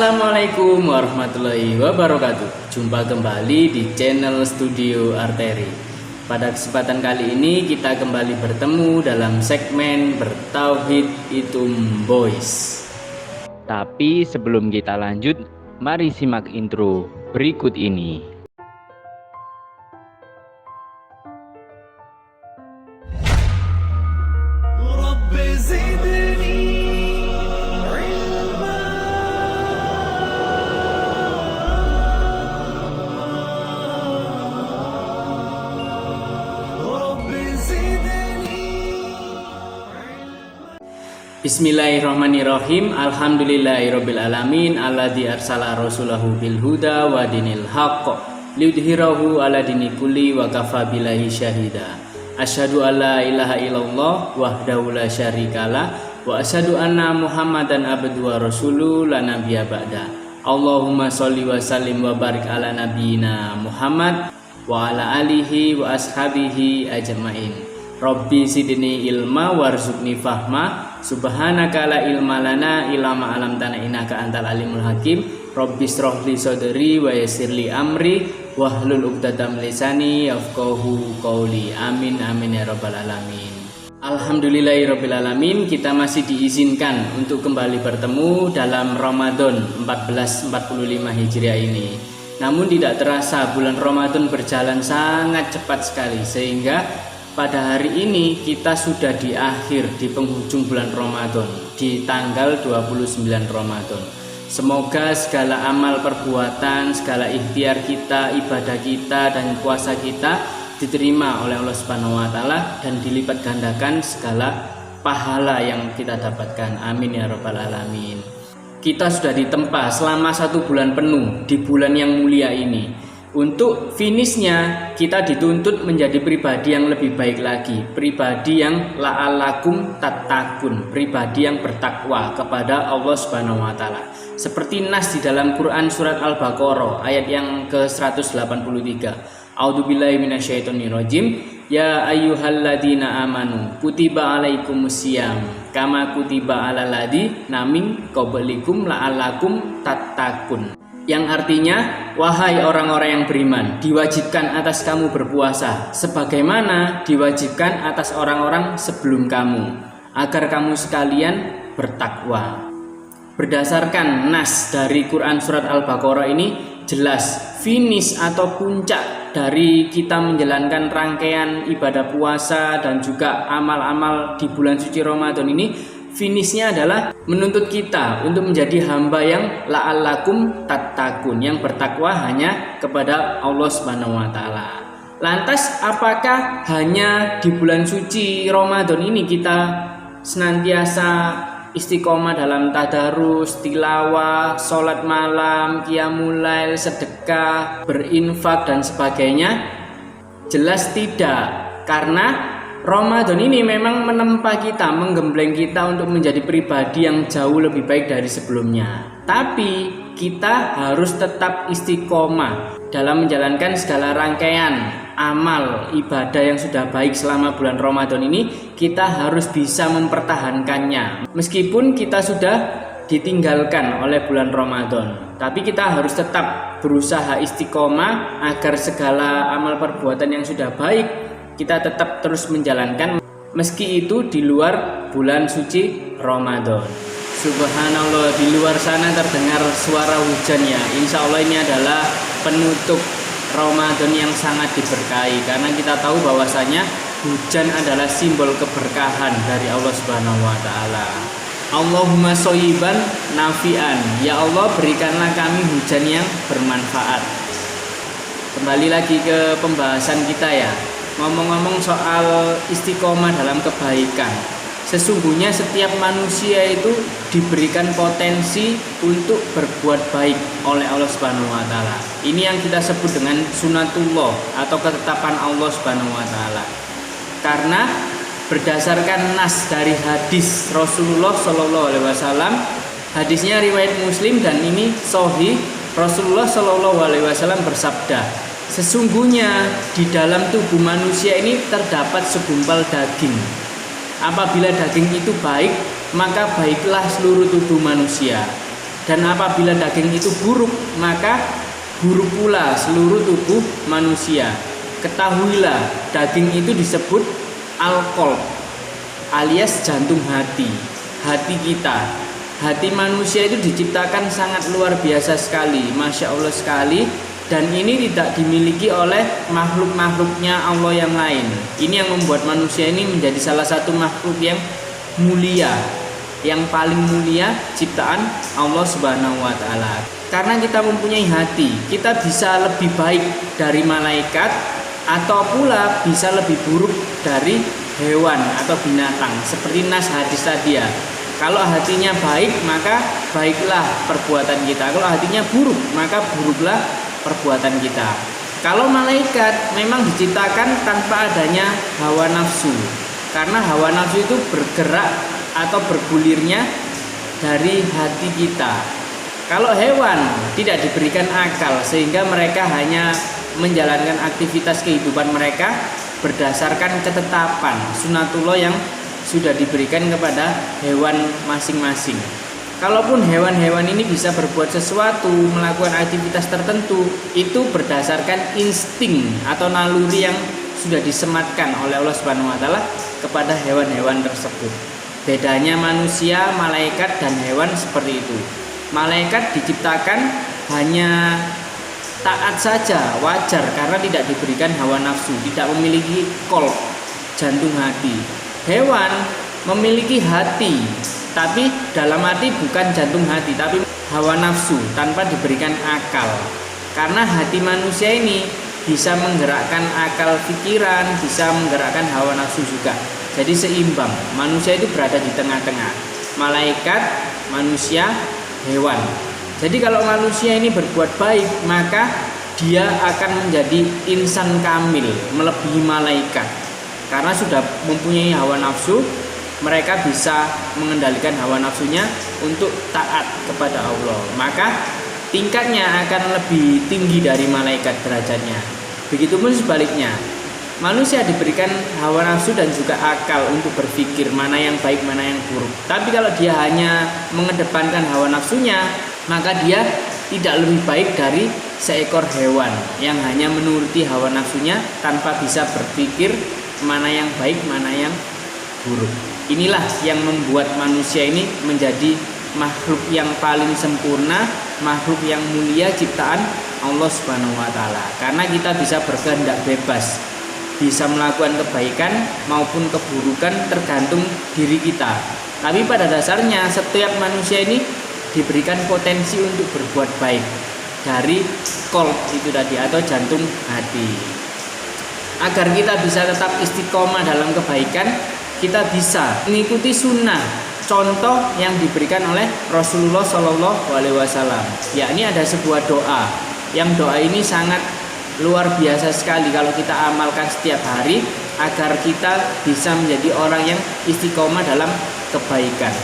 Assalamualaikum warahmatullahi wabarakatuh. Jumpa kembali di channel Studio Arteri. Pada kesempatan kali ini kita kembali bertemu dalam segmen Bertauhid Itum Boys. Tapi sebelum kita lanjut, mari simak intro berikut ini. Bismillahirrahmanirrahim. Alhamdulillahirabbil alamin alladzi arsala rasulahu bil huda wa dinil haqq liyudhhirahu ala dini kulli wa kafa billahi syahida. Asyhadu alla ilaha illallah wahdahu la syarikalah wa asyhadu anna Muhammadan abduhu wa rasuluhu la nabiyya ba'da. Allahumma sholli wa sallim wa barik ala nabiyyina Muhammad wa ala alihi wa ashabihi ajmain. Rabbi sidni ilma warzuqni fahma. Subhanaka la ilma lana illa ma 'allamtana innaka antal alimul hakim. Rabbi shrah li sadri wa yassir li amri wahlul 'uqdatam lisani yafqahu qawli. Amin amin ya rabbal alamin. Alhamdulillahirabbil alamin, kita masih diizinkan untuk kembali bertemu dalam Ramadan 1445 Hijriah ini. Namun tidak terasa bulan Ramadan berjalan sangat cepat sekali, sehingga pada hari ini kita sudah di akhir, di penghujung bulan Ramadan, di tanggal 29 Ramadan. Semoga segala amal perbuatan, segala ikhtiar kita, ibadah kita, dan puasa kita diterima oleh Allah Subhanahu wa Ta'ala dan dilipat gandakan segala pahala yang kita dapatkan. Amin ya rabbal alamin. Kita sudah ditempa selama 1 bulan penuh di bulan yang mulia ini. Untuk finishnya kita dituntut menjadi pribadi yang lebih baik lagi, pribadi yang la'alakum tattaqun, pribadi yang bertakwa kepada Allah Subhanahu wa Ta'ala. Seperti nas di dalam Quran surat Al-Baqarah ayat yang ke-183. A'udzubillahi minasyaitonirrajim. Ya ayyuhalladzina amanu kutiba alaikumusiyam kama kutiba alal ladzina min qablikum la'alakum tattaqun. Yang artinya, wahai orang-orang yang beriman, diwajibkan atas kamu berpuasa sebagaimana diwajibkan atas orang-orang sebelum kamu, agar kamu sekalian bertakwa. Berdasarkan nas dari Quran surat Al-Baqarah ini jelas finish atau puncak dari kita menjalankan rangkaian ibadah puasa dan juga amal-amal di bulan suci Ramadan ini. Finishnya adalah menuntut kita untuk menjadi hamba yang la'allakum tattaqun, yang bertakwa hanya kepada Allah Subhanahu wa Ta'ala. Lantas apakah hanya di bulan suci Ramadan ini kita senantiasa istiqomah dalam tadarus, tilawah, sholat malam, qiyamul lail, sedekah, berinfak dan sebagainya? Jelas tidak, karena Ramadan ini memang menempa kita, menggembleng kita untuk menjadi pribadi yang jauh lebih baik dari sebelumnya. Tapi kita harus tetap istiqomah dalam menjalankan segala rangkaian amal ibadah yang sudah baik selama bulan Ramadan ini. Kita harus bisa mempertahankannya. Meskipun kita sudah ditinggalkan oleh bulan Ramadan, tapi kita harus tetap berusaha istiqomah agar segala amal perbuatan yang sudah baik kita tetap terus menjalankan meski itu di luar bulan suci Ramadan. Subhanallah, di luar sana terdengar suara hujan ya. Insya Allah ini adalah penutup Ramadan yang sangat diberkahi, karena kita tahu bahwasanya hujan adalah simbol keberkahan dari Allah Subhanahu wa Ta'ala. Allahumma shoyiban nafi'an, ya Allah berikanlah kami hujan yang bermanfaat. Kembali lagi ke pembahasan kita ya. Ngomong-ngomong soal istiqomah dalam kebaikan, sesungguhnya setiap manusia itu diberikan potensi untuk berbuat baik oleh Allah Subhanahu wa Ta'ala. Ini yang kita sebut dengan sunatullah atau ketetapan Allah Subhanahu wa Ta'ala. Karena berdasarkan nas dari hadis Rasulullah Shallallahu Alaihi Wasallam, hadisnya riwayat Muslim dan ini sahih. Rasulullah Shallallahu Alaihi Wasallam bersabda, sesungguhnya di dalam tubuh manusia ini terdapat segumpal daging. Apabila daging itu baik, maka baiklah seluruh tubuh manusia. Dan apabila daging itu buruk, maka buruk pula seluruh tubuh manusia. Ketahuilah, daging itu disebut al-qalb, alias jantung hati, hati kita. Hati manusia itu diciptakan sangat luar biasa sekali, Masya Allah sekali. Dan ini tidak dimiliki oleh makhluk-makhluknya Allah yang lain. Ini yang membuat manusia ini menjadi salah satu makhluk yang mulia, yang paling mulia ciptaan Allah Subhanahu wa Ta'ala. Karena kita mempunyai hati, kita bisa lebih baik dari malaikat, atau pula bisa lebih buruk dari hewan atau binatang. Seperti nas hadis tadi ya, kalau hatinya baik maka baiklah perbuatan kita, kalau hatinya buruk maka buruklah perbuatan kita. Kalau malaikat memang diciptakan tanpa adanya hawa nafsu, karena hawa nafsu itu bergerak atau bergulirnya dari hati kita. Kalau hewan tidak diberikan akal, sehingga mereka hanya menjalankan aktivitas kehidupan mereka berdasarkan ketetapan sunatullah yang sudah diberikan kepada hewan masing-masing. Kalaupun hewan-hewan ini bisa berbuat sesuatu, melakukan aktivitas tertentu, itu berdasarkan insting atau naluri yang sudah disematkan oleh Allah Subhanahu wa Ta'ala kepada hewan-hewan tersebut. Bedanya manusia, malaikat, dan hewan seperti itu. Malaikat diciptakan hanya taat saja, wajar, karena tidak diberikan hawa nafsu, tidak memiliki qalb, jantung hati. Hewan memiliki hati, tapi dalam hati bukan jantung hati, tapi hawa nafsu tanpa diberikan akal. Karena hati manusia ini bisa menggerakkan akal pikiran, bisa menggerakkan hawa nafsu juga. Jadi seimbang, manusia itu berada di tengah-tengah, malaikat, manusia, hewan. Jadi kalau manusia ini berbuat baik, maka dia akan menjadi insan kamil, melebihi malaikat. Karena sudah mempunyai hawa nafsu, mereka bisa mengendalikan hawa nafsunya untuk taat kepada Allah. Maka tingkatnya akan lebih tinggi dari malaikat derajatnya. Begitupun sebaliknya, manusia diberikan hawa nafsu dan juga akal untuk berpikir mana yang baik, mana yang buruk. Tapi kalau dia hanya mengedepankan hawa nafsunya, maka dia tidak lebih baik dari seekor hewan yang hanya menuruti hawa nafsunya tanpa bisa berpikir mana yang baik, mana yang buruk. Inilah yang membuat manusia ini menjadi makhluk yang paling sempurna, makhluk yang mulia ciptaan Allah Subhanahu wa Ta'ala. Karena kita bisa berkehendak bebas, bisa melakukan kebaikan maupun keburukan tergantung diri kita. Tapi pada dasarnya setiap manusia ini diberikan potensi untuk berbuat baik dari qalb itu tadi, atau jantung hati. Agar kita bisa tetap istiqomah dalam kebaikan, kita bisa mengikuti sunnah, contoh yang diberikan oleh Rasulullah Shallallahu Alaihi Wasallam. Yakni ada sebuah doa, yang doa ini sangat luar biasa sekali kalau kita amalkan setiap hari, agar kita bisa menjadi orang yang istiqomah dalam kebaikan.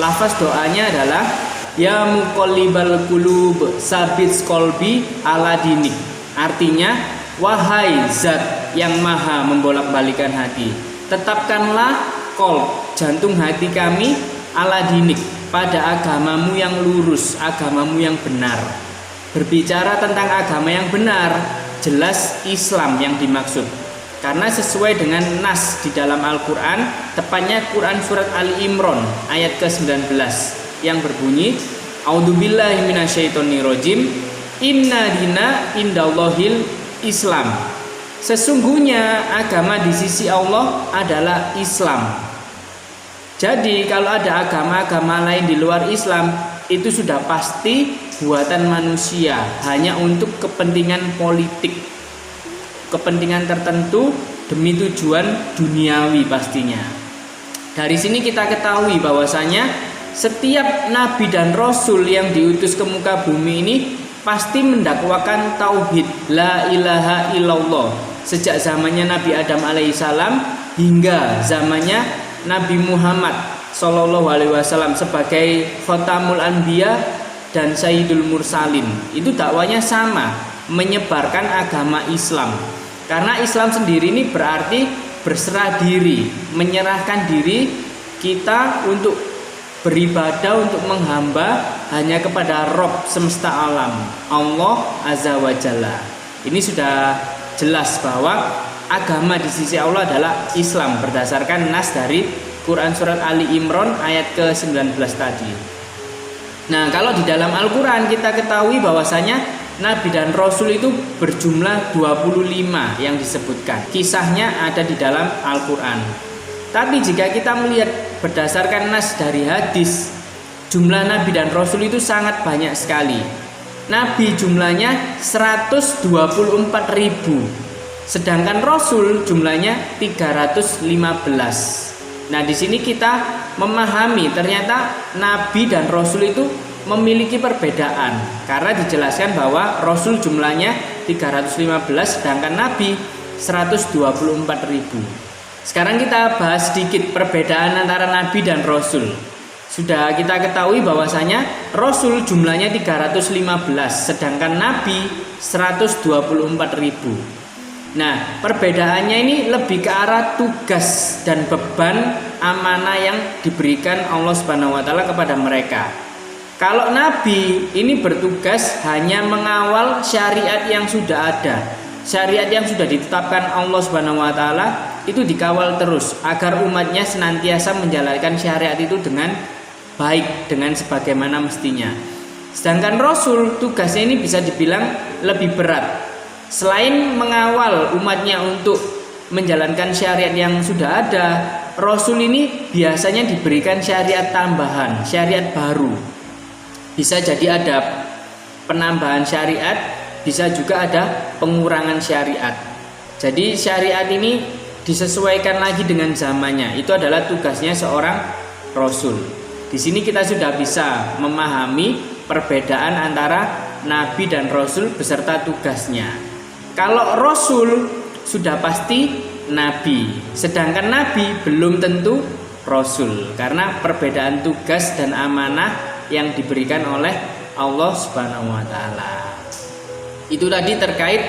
Lafaz doanya adalah Ya muqallibal qulub sabit qalbi ala dinik. Artinya, wahai zat yang maha membolak-balikan hati, tetapkanlah qalb, jantung hati kami, ala dinik, pada agamamu yang lurus, agamamu yang benar. Berbicara tentang agama yang benar, jelas Islam yang dimaksud. Karena sesuai dengan nas di dalam Al-Quran, tepatnya Quran surat Ali Imran ayat ke-19 yang berbunyi, A'udzubillahi minasyaitonirrajim, inna dina indallahil Islam. Sesungguhnya agama di sisi Allah adalah Islam. Jadi kalau ada agama-agama lain di luar Islam, itu sudah pasti buatan manusia, hanya untuk kepentingan politik, kepentingan tertentu demi tujuan duniawi pastinya. Dari sini kita ketahui bahwasanya setiap nabi dan rasul yang diutus ke muka bumi ini pasti mendakwakan tauhid la ilaha illallah sejak zamannya Nabi Adam alaihissalam hingga zamannya Nabi Muhammad sallallahu alaihi wasallam sebagai khatamul anbiya dan sayyidul mursalin. Itu dakwanya sama, menyebarkan agama Islam. Karena Islam sendiri ini berarti berserah diri, menyerahkan diri kita untuk beribadah untuk menghamba hanya kepada Rabb semesta alam, Allah Azza wa Jalla. Ini sudah jelas bahwa agama di sisi Allah adalah Islam berdasarkan nas dari Quran surat Ali Imran ayat ke-19 tadi. Nah, kalau di dalam Al-Quran kita ketahui bahwasanya Nabi dan Rasul itu berjumlah 25 yang disebutkan. Kisahnya ada di dalam Al-Quran. Tapi jika kita melihat berdasarkan nas dari hadis, jumlah Nabi dan Rasul itu sangat banyak sekali. Nabi jumlahnya 124.000, sedangkan Rasul jumlahnya 315. Nah, di sini kita memahami ternyata Nabi dan Rasul itu memiliki perbedaan, karena dijelaskan bahwa Rasul jumlahnya 315 sedangkan Nabi 124.000. Sekarang kita bahas sedikit perbedaan antara Nabi dan Rasul. Sudah kita ketahui bahwasanya Rasul jumlahnya 315 sedangkan Nabi 124.000. Nah, perbedaannya ini lebih ke arah tugas dan beban amanah yang diberikan Allah Subhanahu wa taala kepada mereka. Kalau Nabi ini bertugas hanya mengawal syariat yang sudah ada. Syariat yang sudah ditetapkan Allah Subhanahu wa taala itu dikawal terus agar umatnya senantiasa menjalankan syariat itu dengan baik, dengan sebagaimana mestinya. Sedangkan Rasul tugasnya ini bisa dibilang lebih berat. Selain mengawal umatnya untuk menjalankan syariat yang sudah ada, Rasul ini biasanya diberikan syariat tambahan, syariat baru. Bisa jadi ada penambahan syariat, bisa juga ada pengurangan syariat. Jadi syariat ini disesuaikan lagi dengan zamannya. Itu adalah tugasnya seorang Rasul. Di sini kita sudah bisa memahami perbedaan antara Nabi dan Rasul beserta tugasnya. Kalau Rasul sudah pasti Nabi, sedangkan Nabi belum tentu Rasul, karena perbedaan tugas dan amanah yang diberikan oleh Allah Subhanahu wa taala. Itu tadi terkait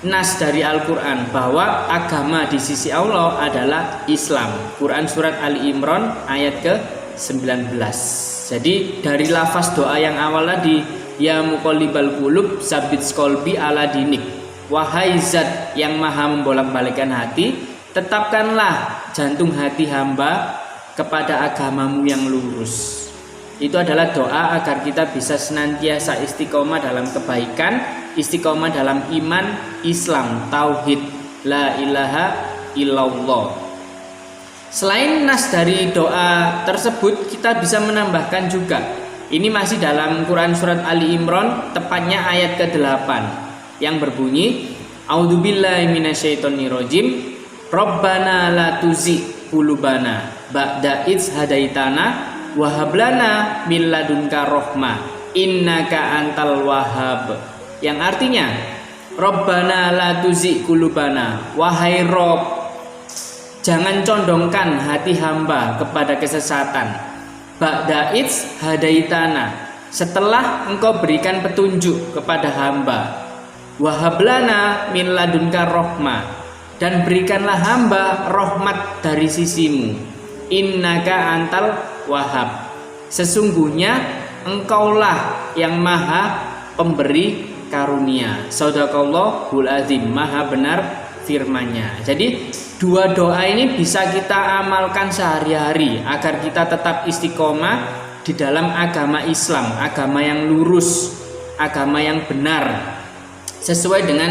nas dari Al-Quran bahwa agama di sisi Allah adalah Islam. Quran surat Ali Imran ayat ke-19. Jadi dari lafaz doa yang awal tadi, ya muqallibal qulub tsabbit qalbi ala dinik, wahai zat yang maha membolak-balikkan hati, tetapkanlah jantung hati hamba kepada agamamu yang lurus. Itu adalah doa agar kita bisa senantiasa istiqomah dalam kebaikan, istiqomah dalam iman, Islam, tauhid, la ilaha illallah. Selain nas dari doa tersebut, kita bisa menambahkan juga. Ini masih dalam Quran surat Ali Imran, tepatnya ayat ke-8 yang berbunyi, A'udzubillahi minasyaitonirrajim, Rabbana la tuzigh qulubana ba'da idz hadaitana wa hab lana min ladunka rahmah innaka antal wahhab. Yang artinya, Rabbana la tuzigh qulubana, wahai Rabb, jangan condongkan hati hamba kepada kesesatan. Ba'da idz hadaitana, setelah engkau berikan petunjuk kepada hamba. Wahablana min ladunka rahmah, dan berikanlah hamba rahmat dari sisimu. Innaka antal wahhab, sesungguhnya engkaulah yang maha pemberi karunia. Shadaqallahul azim, maha benar firman-Nya. Jadi dua doa ini bisa kita amalkan sehari-hari agar kita tetap istiqomah di dalam agama Islam, agama yang lurus, agama yang benar, sesuai dengan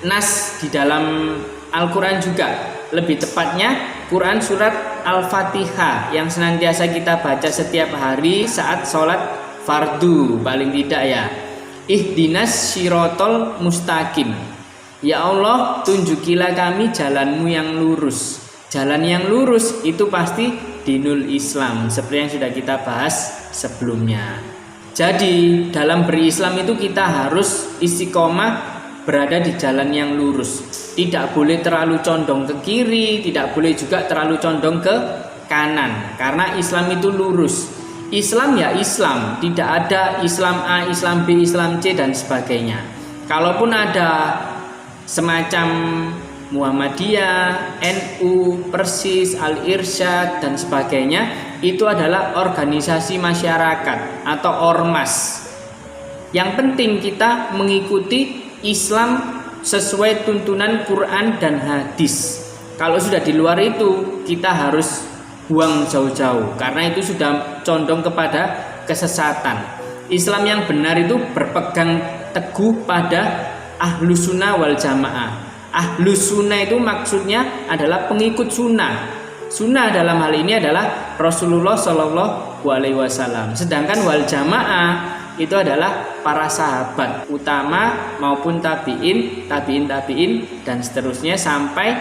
nas di dalam Al-Quran juga. Lebih tepatnya Quran surat Al-Fatihah yang senantiasa kita baca setiap hari saat sholat fardu paling tidak ya. Ihdinas syirotol mustaqim, ya Allah tunjukilah kami jalanmu yang lurus. Jalan yang lurus itu pasti dinul Islam, seperti yang sudah kita bahas sebelumnya. Jadi dalam berislam itu kita harus istiqomah berada di jalan yang lurus. Tidak boleh terlalu condong ke kiri, tidak boleh juga terlalu condong ke kanan, karena Islam itu lurus. Islam ya Islam, tidak ada Islam A, Islam B, Islam C dan sebagainya. Kalaupun ada semacam Muhammadiyah, NU, Persis, Al-Irsyad, dan sebagainya, itu adalah organisasi masyarakat atau ormas. Yang penting kita mengikuti Islam sesuai tuntunan Quran dan hadis. Kalau sudah di luar itu, kita harus buang jauh-jauh, karena itu sudah condong kepada kesesatan. Islam yang benar itu berpegang teguh pada Ahlus Sunnah wal Jamaah. Ahlus Sunnah itu maksudnya adalah pengikut sunnah. Sunnah dalam hal ini adalah Rasulullah Shallallahu Alaihi Wasallam. Sedangkan wal Jamaah itu adalah para sahabat utama maupun tabiin, dan seterusnya sampai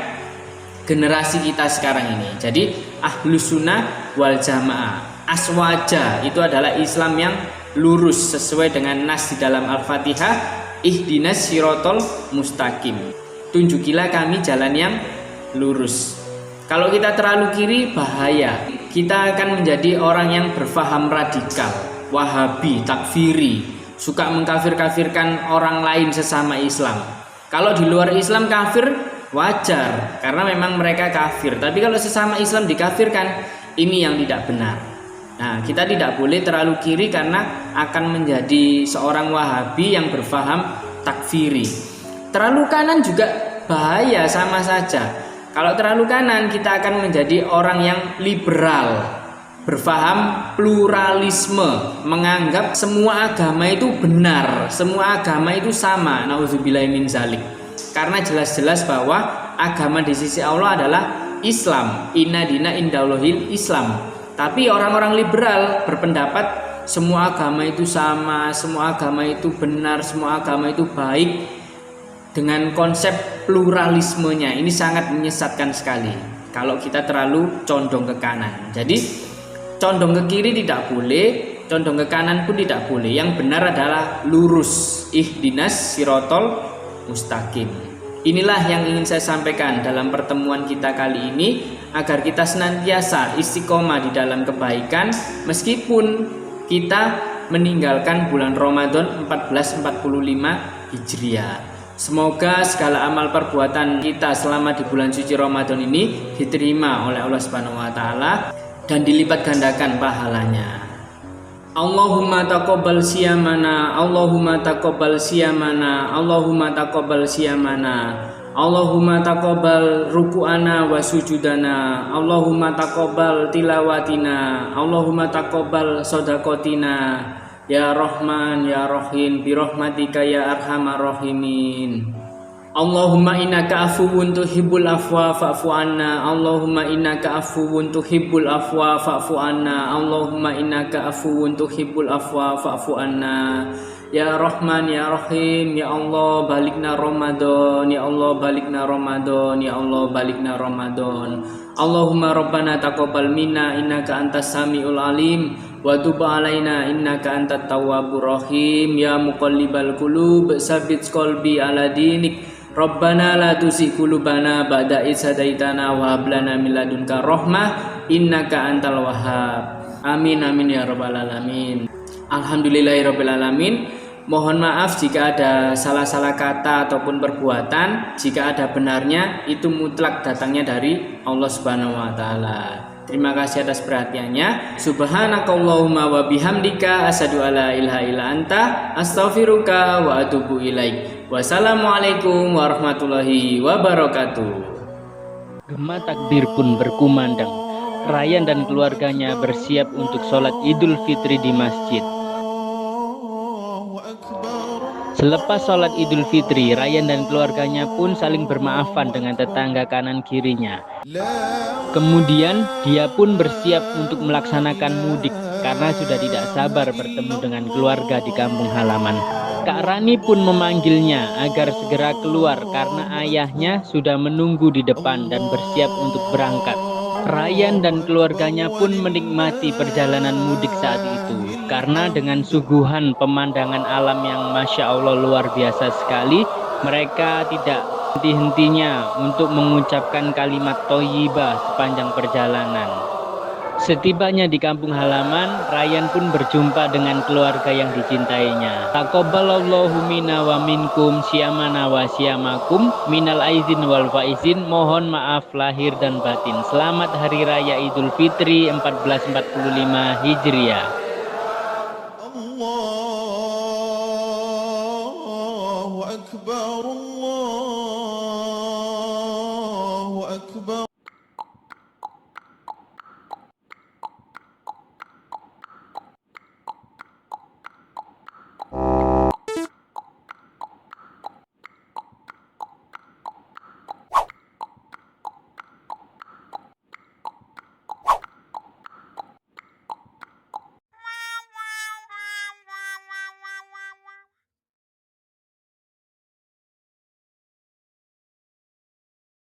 generasi kita sekarang ini. Jadi Ahlus Sunnah wal Jamaah, aswaja itu adalah Islam yang lurus sesuai dengan nas di dalam Al-Fatihah, ihdinas sirotol mustaqim. Tunjukilah kami jalan yang lurus. Kalau kita terlalu kiri bahaya. Kita akan menjadi orang yang berfaham radikal, Wahabi, takfiri, suka mengkafir-kafirkan orang lain sesama Islam. Kalau di luar Islam kafir wajar, karena memang mereka kafir. Tapi kalau sesama Islam dikafirkan, ini yang tidak benar. Nah, kita tidak boleh terlalu kiri karena akan menjadi seorang Wahabi yang berfaham takfiri. Terlalu kanan juga bahaya, sama saja. Kalau terlalu kanan kita akan menjadi orang yang liberal, berfaham pluralisme, menganggap semua agama itu benar, semua agama itu sama. Nauzubillahi min zalik. Karena jelas-jelas bahwa agama di sisi Allah adalah Islam. Inna dina indallahil Islam. Tapi orang-orang liberal berpendapat semua agama itu sama, semua agama itu benar, semua agama itu baik. Dengan konsep pluralismenya ini sangat menyesatkan sekali kalau kita terlalu condong ke kanan. Jadi condong ke kiri tidak boleh, condong ke kanan pun tidak boleh. Yang benar adalah lurus, ihdinas sirotol mustaqim. Inilah yang ingin saya sampaikan dalam pertemuan kita kali ini, agar kita senantiasa istiqomah di dalam kebaikan meskipun kita meninggalkan bulan Ramadan 1445 Hijriah. Semoga segala amal perbuatan kita selama di bulan suci Ramadan ini diterima oleh Allah Subhanahu wa taala dan dilipat gandakan pahalanya. Allahumma taqabbal siyamana, Allahumma taqabbal siyamana, Allahumma taqabbal siyamana, Allahumma taqabbal ruku'ana wa sujudana, Allahumma taqabbal tilawatina, Allahumma taqabbal shadaqatina. Ya Rahman ya Rahim bi rahmatika ya arhamar rahimin. Allahumma innaka afuwun tuhibbul afwa fa'fu anna. Allahumma innaka afuwun tuhibbul afwa fa'fu anna. Allahumma innaka afuwun tuhibbul afwa fa'fu anna. Ya Rahman ya Rahim, ya Allah balikna Ramadan, ya Allah balikna Ramadan, ya Allah balikna Ramadan. Allahumma rabbana taqabbal minna innaka antas samiul alim wa tub alaina innaka antat tawwabur rahim. Ya muqallibal qulub tsabbit qalbi ala dinik. Rabbana la tuzigh qulubana ba'da idh hadaitana wa hab lana min ladunka rahmah innaka antal wahhab. Amin amin ya rabbal alamin. Alhamdulillahirabbil alamin. Mohon maaf jika ada salah-salah kata ataupun perbuatan. Jika ada benarnya, itu mutlak datangnya dari Allah Subhanahu wa taala. Terima kasih atas perhatiannya. Subhanakallahumma wa bihamdika asyhadu alla ilaha illa anta astaghfiruka wa atubu ilaik. Wassalamualaikum warahmatullahi wabarakatuh. Gema takbir pun berkumandang. Ryan dan keluarganya bersiap untuk sholat Idul Fitri di masjid. Selepas sholat Idul Fitri, Ryan dan keluarganya pun saling bermaafan dengan tetangga kanan kirinya. Kemudian dia pun bersiap untuk melaksanakan mudik karena sudah tidak sabar bertemu dengan keluarga di kampung halaman. Kak Rani pun memanggilnya agar segera keluar karena ayahnya sudah menunggu di depan dan bersiap untuk berangkat. Ryan dan keluarganya pun menikmati perjalanan mudik saat itu karena dengan suguhan pemandangan alam yang Masya Allah luar biasa sekali, mereka tidak henti-hentinya untuk mengucapkan kalimat thayyibah sepanjang perjalanan. Setibanya di kampung halaman, Rayyan pun berjumpa dengan keluarga yang dicintainya. Taqabbalallahu minna wa minkum syamana wa syamakum minal aizin wal faizin. Mohon maaf lahir dan batin. Selamat Hari Raya Idul Fitri 1445 Hijriah. Allahu Akbar.